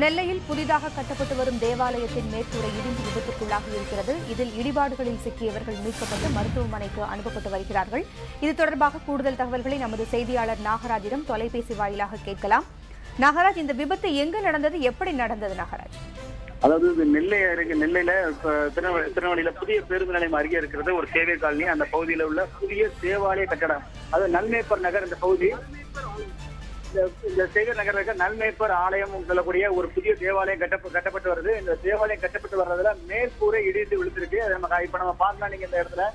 நெல்லையில் புதிதாக கட்டப்பட்டு வரும் தேவாலயத்தின் மேற்கூரை இடிந்து விபத்துக்குள்ளாகி இருக்கிறது. இதில் இடிபாடுகளில் சிக்கியவர்கள் மீட்கப்பட்டு மருத்துவமனைக்கு அனுப்பப்பட்டு வருகிறார்கள். இது தொடர்பாக கூடுதல் தகவல்களை நமது செய்தியாளர் நாகராஜிடம் தொலைபேசி வாயிலாக கேட்கலாம். நாகராஜ், இந்த விபத்து எங்கு நடந்தது, எப்படி நடந்தது நாகராஜ்? அதாவது நெல்லையில திருநெல்வேலியில புதிய பேருந்து நிலையம் அருகே இருக்கிறது ஒரு சேவை காலனி. அந்த பகுதியில் உள்ள புதிய தேவாலய கட்டடம், அதாவது நல்மேப்பர் நகர். இந்த பகுதி இந்த சேகர் நகர் இருக்க நல்மேப்பர் ஆலயம் சொல்லக்கூடிய ஒரு புதிய தேவாலயம் கட்டப்பட்டு வருது. இந்த தேவாலயம் கட்டப்பட்டு வர்றதுல மேற்கூரை இடிந்து விழுந்திருக்கு. அதை இப்ப நம்ம பார்க்கலாம். நீங்க இந்த இடத்துல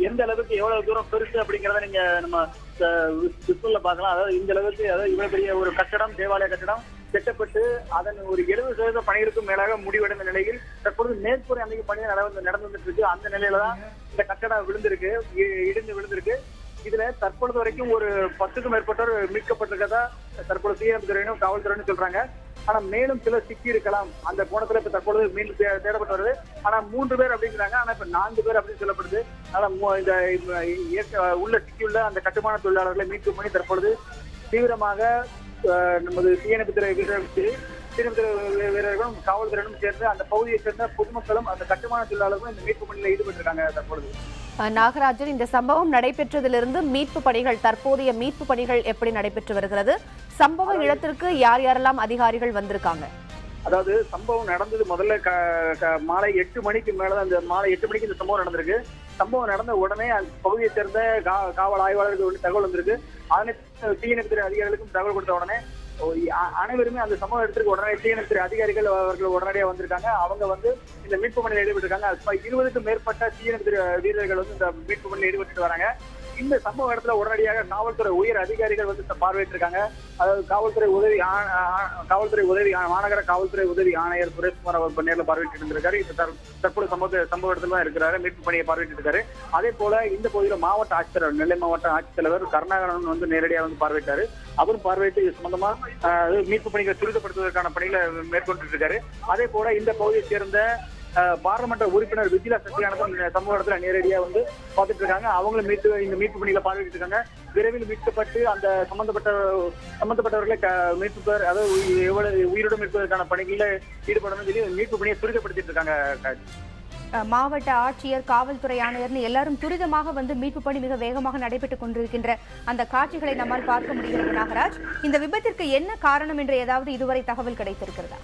எந்த அளவுக்கு எவ்வளவு தூரம் பெருசு அப்படிங்கிறத நீங்க நம்ம விசுவல்ல பார்க்கலாம். அதாவது இந்த அளவுக்கு, அதாவது இவ்வளவு பெரிய ஒரு கட்டடம், தேவாலய கட்டடம் கட்டப்பட்டு அதன் ஒரு 70% பணிகளுக்கும் மேலாக முடிவடைந்த நிலையில் தற்பொழுது மேற்கூரை அமைக்கும் பணி நடந்து வந்துட்டு இருக்கு. அந்த நிலையில தான் இந்த கட்டடம் இடிந்து விழுந்திருக்கு. இதுல தற்பொழுது வரைக்கும் ஒரு 10க்கும் மேற்பட்டோர் மீட்கப்பட்டிருக்கதா தற்பொழுது தீயணைப்பு துறையினும் காவல்துறையினும் சொல்றாங்க. ஆனா மேலும் சிலர் சிக்கி இருக்கலாம். அந்த கோணத்துல இப்ப தற்பொழுது மீண்டும் தேடப்பட்டு வருது. ஆனா 3 பேர் அப்படிங்கிறாங்க. ஆனா இப்ப 4 பேர் அப்படின்னு சொல்லப்படுது. ஆனா இந்த உள்ள சிக்கியுள்ள அந்த கட்டுமான தொழிலாளர்களை மீட்கும் பணி தற்பொழுது தீவிரமாக நமது தீயணைப்பு துறை வீரர்களும் காவல்துறையினரும் சேர்ந்து அந்த பகுதியை சேர்ந்த பொதுமக்களும் அந்த கட்டுமான தொழிலாளர்களும் இந்த மீட்பு பணியில் ஈடுபட்டிருக்காங்க. தற்பொழுது நாகராஜன், இந்த சம்பவம் நடைபெற்றதிலிருந்து மீட்பு பணிகள், தற்போதைய மீட்பு பணிகள் எப்படி நடைபெற்று வருகிறது? சம்பவ இடத்திற்கு யார் யாரெல்லாம் அதிகாரிகள் வந்திருக்காங்க? அதாவது சம்பவம் நடந்தது முதல்ல மாலை 8 மணிக்கு மேல, அந்த மாலை 8 மணிக்கு இந்த சம்பவம் நடந்திருக்கு. சம்பவம் நடந்த உடனே அந்த பகுதியை சேர்ந்த காவல் ஆய்வாளர்களுக்கு தகவல் வந்திருக்கு. அதனை தீயணைப்பு துறை அதிகாரிகளுக்கும் தகவல் கொடுத்த உடனே அனைவருமே அந்த சம்பவ இடத்திற்கு உடனே தீயணைப்பு துறை அதிகாரிகள் அவர்கள் உடனடியாக வந்திருக்காங்க. அவங்க வந்து இந்த மீட்பு பணியில் ஈடுபட்டிருக்காங்க. 20க்கும் மேற்பட்ட தீயணைப்பு துறை வீரர்கள் வந்து இந்த மீட்பு பணியில் ஈடுபட்டு வராங்க. இந்த சம்பவ இடத்துல உடனடியாக காவல்துறை உயர் அதிகாரிகள் வந்து பார்வையிட்டிருக்காங்க. அதாவது காவல்துறை உதவி மாநகர காவல்துறை உதவி ஆணையர் சுரேஷ்குமார் அவர் நேரில் பார்வையிட்டு இருந்திருக்காரு. தற்போது சம்பவ இடத்துல தான் இருக்கிறாரு, மீட்பு பணியை பார்வையிட்டு இருக்காரு. அதே போல இந்த பகுதியில் மாவட்ட ஆட்சித்தலைவர், நெல்லை மாவட்ட ஆட்சித்தலைவர் கருணாகரன் வந்து நேரடியாக வந்து பார்வையிட்டாரு. அவரும் பார்வையிட்டு இது சம்பந்தமா மீட்பு பணிகளை துரிதப்படுத்துவதற்கான பணிகளை மேற்கொண்டு இருக்காரு. அதே போல இந்த பகுதியை சேர்ந்த பாராளுமன்ற உறுப்பினர் விஜிலா சக்தியானதும் சம்பவ இடத்துல நேரடியா வந்து பார்த்துட்டு இருக்காங்க. அவங்களும் இந்த மீட்பு பணிகளை பார்வையிட்டு இருக்காங்க. விரைவில் மீட்கப்பட்டு அந்த சம்பந்தப்பட்டவர்களை மீட்பு பேர், அதாவது எவ்வளவு உயிரிடம் மீட்பதற்கான பணிகளில் ஈடுபடணும் சொல்லி மீட்பு பணியை துரிதப்படுத்திட்டு இருக்காங்க. மாவட்ட ஆட்சியர், காவல்துறை ஆணையர்னு எல்லாரும் துரிதமாக வந்து மீட்பு பணி மிக வேகமாக நடைபெற்றுக் கொண்டிருக்கின்ற அந்த காட்சிகளை நம்மால் பார்க்க முடிகிறது. நாகராஜ், இந்த விபத்திற்கு என்ன காரணம் என்று ஏதாவது இதுவரை தகவல் கிடைத்திருக்கிறதா?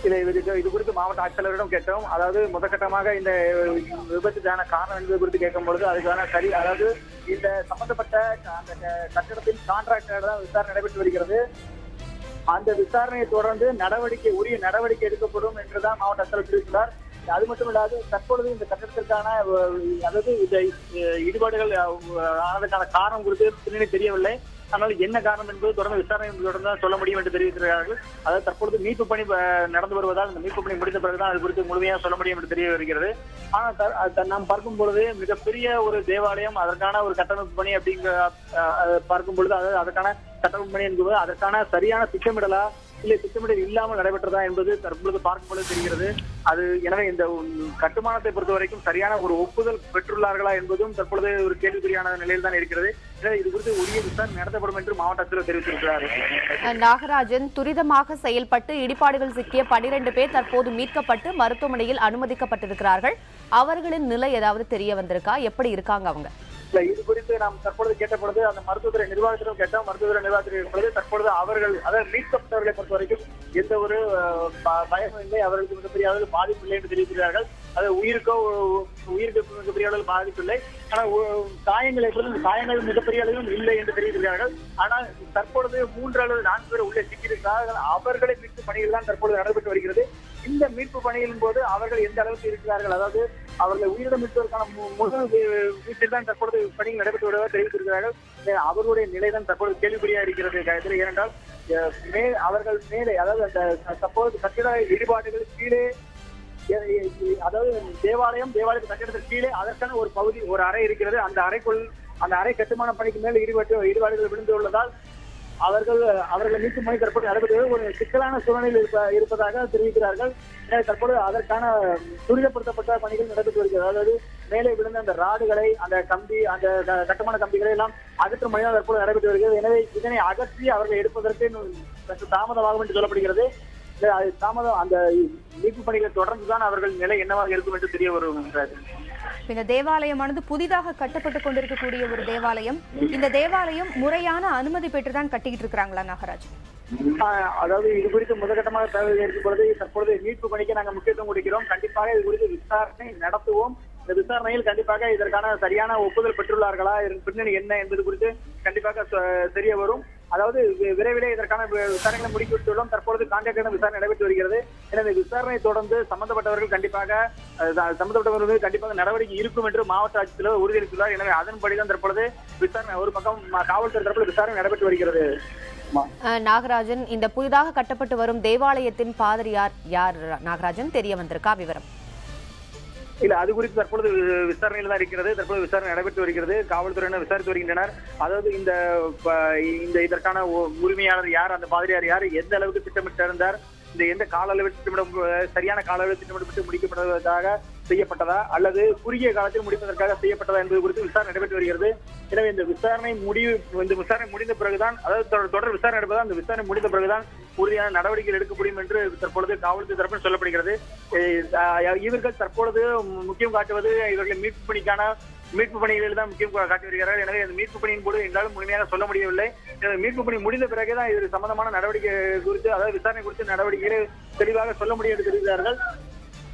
இது குறித்து மாவட்ட ஆட்சியாளரிடம் கேட்டோம். அதாவது முதற்கட்டமாக இந்த விபத்துக்கான காரணம் என்பது குறித்து கேட்கும் பொழுது அதுக்கான அதாவது இந்த சம்பந்தப்பட்ட அந்த கட்டடத்தின் கான்ட்ராக்டர் தான் விசாரணை நடைபெற்று வருகிறது. அந்த விசாரணையை தொடர்ந்து உரிய நடவடிக்கை எடுக்கப்படும் என்றுதான் மாவட்ட ஆட்சியர் தெரிவித்துள்ளார். அது மட்டும் இல்லாது தற்பொழுது இந்த கட்டடத்திற்கான, அதாவது இந்த ஈடுபாடுகள் ஆனதுக்கான காரணம் குறித்து தெரியவில்லை. ஆனால் என்ன காரணம் என்பது தொடர்ந்து விசாரணை தொடர்ந்து சொல்ல முடியும் என்று தெரிவித்திருக்கிறார்கள். அதாவது தற்பொழுது மீட்பு பணி நடந்து வருவதால் இந்த மீட்பு பணி முடிந்த பிறகுதான் அது குறித்து முழுமையாக சொல்ல முடியும் என்று தெரிய வருகிறது. ஆனால் நாம் பார்க்கும் பொழுது மிகப்பெரிய ஒரு தேவாலயம், அதற்கான ஒரு கட்டமைப்பு பணி பார்க்கும் பொழுது, அதாவது அதற்கான கட்டமைப்பு பணி என்பது அதற்கான சரியான திட்டமிடலா இல்லை திட்டமிடல் இல்லாமல் நடைபெற்றதா என்பது தற்பொழுது பார்க்கும் பொழுது தெரிகிறது. எனவே இந்த கட்டுமானத்தை பொறுத்த வரைக்கும் சரியான ஒரு ஒப்புதல் பெற்றுள்ளார்களா என்பதும் தற்பொழுது ஒரு கேள்விக்குறியான நிலையில் தான் இருக்கிறது. எனவே இது குறித்து உரிய விசாரணை நடத்தப்படும் என்று மாவட்ட ஆட்சியர் தெரிவித்திருக்கிறார். நாகராஜன், துரிதமாக செயல்பட்டு இடிபாடுகள் சிக்கிய 12 பேர் தற்போது மீட்கப்பட்டு மருத்துவமனையில் அனுமதிக்கப்பட்டிருக்கிறார்கள். அவர்களின் நிலை ஏதாவது தெரிய வந்திருக்கா? எப்படி இருக்காங்க அவங்க? இது குறித்து நாம் தற்பொழுது கேட்ட பொழுது அந்த மருத்துவத்துறை நிர்வாகத்திடம் கேட்டோம். மருத்துவத்துறை நிர்வாகத்திற்கு தற்பொழுது அவர்கள், அதாவது மீட்கப்பட்டவர்களை பொறுத்த வரைக்கும் எந்த ஒரு பயமும் இல்லை, அவர்களுக்கு மிகப்பெரிய அளவில் பாதிப்பு இல்லை என்று தெரிவிக்கிறார்கள். அது உயிருக்கு மிகப்பெரிய அளவில் பாதிப்பு இல்லை. ஆனால் காயங்கள் மிகப்பெரிய அளவிலும் இல்லை என்று தெரிவிக்கிறார்கள். ஆனால் தற்பொழுது 3 அல்லது 4 பேர் உள்ளே சிக்கியிருக்கிறார்கள். அவர்களை மீட்பு பணிகள் தான் தற்பொழுது நடைபெற்று வருகிறது. இந்த மீட்பு பணியின் போது அவர்கள் எந்த அளவுக்கு இருக்கிறார்கள், அதாவது அவர்களை உயிரிடம் மீட்பதற்கான முழு வீட்டில் தான் தற்பொழுது பணிகள் நடைபெற்று வருவதாக தெரிவித்திருக்கிறார்கள். அவர்களுடைய நிலைதான் தற்பொழுது கேள்விக்குறியா இருக்கிறது காயத்தில். ஏனென்றால் அவர்கள் மேலே, அதாவது அந்த தற்போது கட்டிட இடிபாடுகள் கீழே, அதாவது தேவாலய கட்டிடத்திற்கு கீழே அதற்கான ஒரு பகுதி, ஒரு அறை இருக்கிறது. அந்த அறை கட்டுமான பணிக்கு மேல் இடிபாடுகள் விழுந்து உள்ளதால் அவர்களை மீட்கும் பணி தற்போது நடைபெற்று ஒரு சிக்கலான சூழ்நிலையில் இருப்பதாக தெரிவிக்கிறார்கள். தற்போது அதற்கான துரிதப்படுத்தப்பட்ட பணிகள் நடைபெற்று வருகிறது. அதாவது மேலே விழுந்த அந்த ராடுகளை, அந்த கம்பி, அந்த கட்டுமான கம்பிகளை எல்லாம் அகற்றும் பணிகள் தற்போது நடைபெற்று வருகிறது. எனவே இதனை அகற்றி அவர்களை எடுப்பதற்கு தாமதமாகும் என்று சொல்லப்படுகிறது. அது தாமதம் அந்த மீட்பு பணிகளை தொடர்ந்துதான் அவர்கள் நிலை என்னவாக இருக்கும் என்று தெரிய வரும். இந்த தேவாலயமானது புதிதாக கட்டப்பட்டு கொண்டிருக்கக்கூடிய ஒரு தேவாலயம். இந்த தேவாலயம் முறையான அனுமதி பெற்றுதான் கட்டிக்கிட்டு இருக்கிறாங்களா நாகராஜ்? அதாவது இது குறித்து முதற்கட்டமாக தகவல் இருக்கும் பொழுது தற்பொழுது மீட்பு பணிக்கு நாங்கள் முக்கியத்துவம் கொடுக்கிறோம். கண்டிப்பாக இது குறித்து விசாரணை நடத்துவோம். இந்த விசாரணையில் கண்டிப்பாக இதற்கான சரியான ஒப்புதல் பெற்றுள்ளார்களா, இதன் பின்னணி என்ன என்பது குறித்து கண்டிப்பாக தெரிய வரும். அதாவது விரைவிலே இதற்கான விசாரணைகளை முடிக்கிவிட்டுள்ளோம். தற்பொழுது கான்ட்ராக்டான விசாரணை நடைபெற்று வருகிறது. எனவே விசாரணை தொடர்ந்து சம்பந்தப்பட்டவர்கள் கண்டிப்பாக நடவடிக்கை இருக்கும் என்று மாவட்ட ஆட்சித்தலைவர் உறுதியளித்துள்ளார். எனவே அதன்படிதான் தற்பொழுது விசாரணை ஒரு பக்கம் காவல்துறை தரப்பில் விசாரணை நடைபெற்று வருகிறது. நாகராஜன், இந்த புதிதாக கட்டப்பட்டு வரும் தேவாலயத்தின் பாதிரியார் யார் நாகராஜன், தெரிய வந்திருக்கா விவரம்? இல்ல, அது குறித்து தற்பொழுது விசாரணையில் தான் இருக்கிறது. தற்போது விசாரணை நடைபெற்று வருகிறது. காவல்துறையினர் விசாரித்து வருகின்றனர். அதாவது இதற்கான உரிமையாளர் யார், அந்த பாதிரியார் யார், எந்த அளவுக்கு திட்டமிட்டிருந்தார், இந்த எந்த கால அளவில் சரியான கால அளவில் திட்டமிடப்பட்டு முடிக்கப்படுவதற்காக செய்யப்பட்டதா அல்லது குறுகிய காலத்தில் முடிப்பதற்காக செய்யப்பட்டதா என்பது குறித்து விசாரணை நடைபெற்று வருகிறது. எனவே இந்த விசாரணை முடிந்த பிறகுதான், அதாவது தொடர் விசாரணை நடப்பதால் அந்த விசாரணை முடிந்த பிறகுதான் உறுதியான நடவடிக்கைகள் எடுக்க முடியும் என்று தற்பொழுது காவல்துறை தரப்பில் சொல்லப்படுகிறது. இவர்கள் தற்பொழுது முக்கியம் காட்டுவது இவர்களை மீட்பு பணிகளில் தான் முக்கியம் காட்டி வருகிறார்கள். எனவே அந்த மீட்பு பணியின் போது எங்களால் முழுமையாக சொல்ல முடியவில்லை. மீட்பு பணி முடிந்த பிறகுதான் இது சம்பந்தமான நடவடிக்கை குறித்து, அதாவது விசாரணை குறித்து நடவடிக்கைகளை தெளிவாக சொல்ல முடியும் என்று தெரிவித்தார்கள்.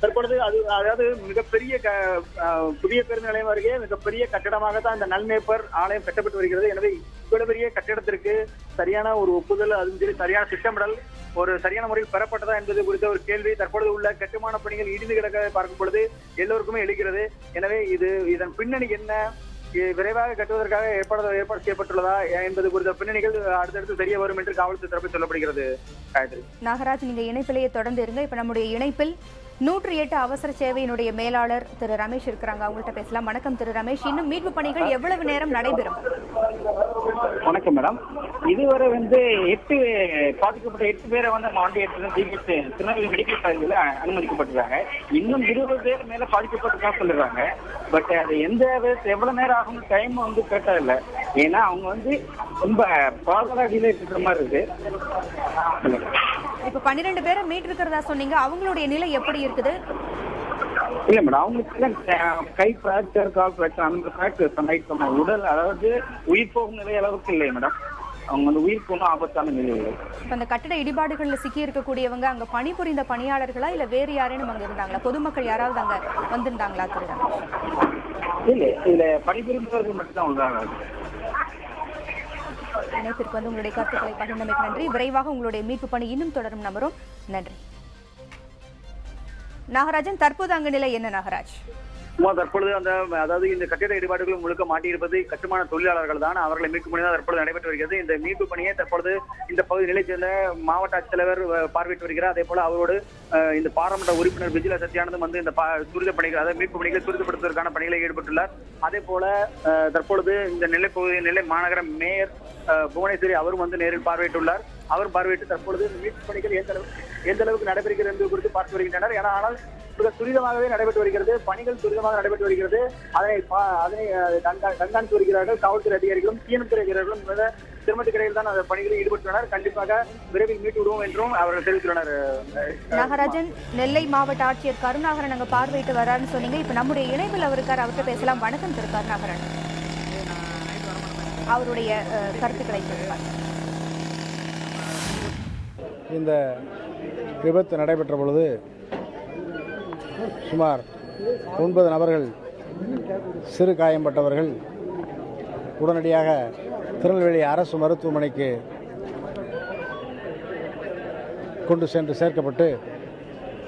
தற்பொழுது அதாவது மிகப்பெரிய புதிய பேருந்து நிலையம் அருகே மிகப்பெரிய கட்டிடமாக தான் இந்த நல்மேப்பர் ஆலயம் கட்டப்பட்டு வருகிறது. எனவே இவ்வளவு பெரிய கட்டிடத்திற்கு சரியான ஒரு ஒப்புதல், அதுவும் சரி சரியான திட்டமிடல் ஒரு சரியான முறையில் பெறப்பட்டதா என்பது குறித்த ஒரு கேள்வி தற்பொழுது உள்ள கட்டுமான பணிகள் இடிந்து கிடக்க பார்க்கும் பொழுது எல்லோருக்குமே எழுகிறது. எனவே இதன் பின்னணி என்ன, விரைவாக கட்டுவதற்காக ஏற்பாடு செய்யப்பட்டுள்ளதா என்பது குறித்த பின்னணிகள் அடுத்தடுத்து தெரிய வரும் என்று காவல்துறை தரப்பில் சொல்லப்படுகிறது. நாகராஜ், நீங்க இணைப்பிலேயே தொடர்ந்து இருங்க. இப்ப நம்முடைய இணைப்பில் 108 அவசர சேவையினுடைய மேலாளர் திரு ரமேஷ் இருக்கிறாங்க. அவங்கள்ட்ட பேசலாம். வணக்கம் திரு ரமேஷ். இன்னும் மீட்பு பணிகள் எவ்வளவு நேரம் நடைபெறும்? வணக்கம் மேடம். இதுவரை பாதிக்கப்பட்ட 8 பேரை வண்டி எடுத்து திருநெல்வேலி மெடிக்கல் காலேஜில் அனுமதிக்கப்பட்டிருக்காங்க. இன்னும் 20 பேர் மேல பாதிக்கப்பட்டதா சொல்லிடுறாங்க. பட் அது எவ்வளவு நேரம் ஆகும்னு டைம் கேட்டதில்லை. ஏன்னா அவங்க ரொம்ப பாதுகாடியில இருக்கிற மாதிரி இருக்கு. இப்ப 12 பேரை மீட் இருக்கிறதா சொன்னீங்க. அவங்களுடைய நிலை எப்படி இருக்குது? இல்ல மேடம், அவங்களுக்கு கை பிராக்சர், கால் பிராக்சர், அந்த பிராக்சர் உடல், அதாவது உயிர் போகும் நிலை அளவுக்கு இல்லை மேடம். அவங்க உயிர் போன ஆபத்தான நிலை இல்லை. இப்ப அந்த கட்டிட இடிபாடுகள்ல சிக்கி இருக்கக்கூடியவங்க அங்க பணிபுரிந்த பணியாளர்களா இல்ல வேறு யாரேனும் அங்க இருந்தாங்களா? பொதுமக்கள் யாராவது அங்க வந்திருந்தாங்களா? இல்ல, இதுல பணிபுரிந்தவர்கள் மட்டும்தான் உள்ளாங்க. இணைப்பிற்கு உங்களுடைய கருத்துக்களை பகிர்ந்தமைக்கு நன்றி. விரைவாக உங்களுடைய மீட்பு பணி இன்னும் தொடரும் நம்பரும். நன்றி. நாகராஜன், தற்போது அங்கு நிலை என்ன நாகராஜ்? தற்பொழுது அதாவது இந்த கட்டிட இடிபாடுகள் முழுக்க மாட்டியிருப்பது கட்டுமான தொழிலாளர்கள் தான். அவர்களை மீட்பு பணி தான் தற்பொழுது நடைபெற்று வருகிறது. இந்த மீட்பு பணியை தற்பொழுது இந்த பகுதி நிலை சேர்ந்த மாவட்ட ஆட்சித்தலைவர் பார்வையிட்டு வருகிறார். அதே போல அவரோடு இந்த பாராளுமன்ற உறுப்பினர் விஜில சத்யானந்தம் இந்த துரித பணிகள், அதாவது மீட்பு பணிகளை துரிதப்படுத்துவதற்கான பணிகளை ஈடுபட்டுள்ளார். அதே போல தற்பொழுது இந்த நெல்லை மாநகர மேயர் புவனேஸ்வரி அவரும் நேரில் பார்வையிட்டுள்ளார். அவர் பார்வையிட்டு தற்பொழுது மீட்பு பணிகள் எந்த அளவுக்கு நடைபெறுகிறது என்பது குறித்து பார்த்து வருகின்றனர். ஆனால் துரிதமாகவே நடைபெற்று வருகிறது. பணிகள் துரிதமாக நடைபெற்று வருகிறது. அதனை கண்காணித்து வருகிறார்கள் காவல்துறை அதிகாரிகளும் தீயணைப்புத்துறை அதிகாரிகளும் சிரமத்துக்கிடையில் தான் அந்த பணிகளில் ஈடுபட்டுள்ளனர். கண்டிப்பாக விரைவில் மீட்டு விடுவோம் என்றும் அவர்கள் தெரிவித்துள்ளனர். நாகராஜன், நெல்லை மாவட்ட ஆட்சியர் கருணாகரன் அங்க பார்வையிட்டு வராருன்னு சொன்னீங்க. இப்ப நம்முடைய இணைப்பில் அவர் இருக்கார், அவர்கிட்ட பேசலாம். வணக்கம் திரு கருணாகரன். அவருடைய கருத்துக்களை சொல்லுவார். இந்த விபத்து நடைபெற்ற பொழுது சுமார் 9 நபர்கள் சிறு காயம்பட்டவர்கள் உடனடியாக திருநெல்வேலி அரசு மருத்துவமனைக்கு கொண்டு சென்று சேர்க்கப்பட்டு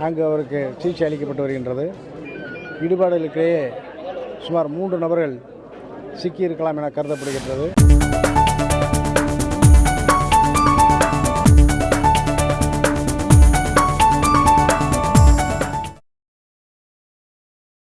அங்கு அவருக்கு சிகிச்சை அளிக்கப்பட்டு வருகின்றது. இடிபாடுகளுக்கிடையே சுமார் 3 நபர்கள் சிக்கியிருக்கலாம் என கருதப்படுகின்றது.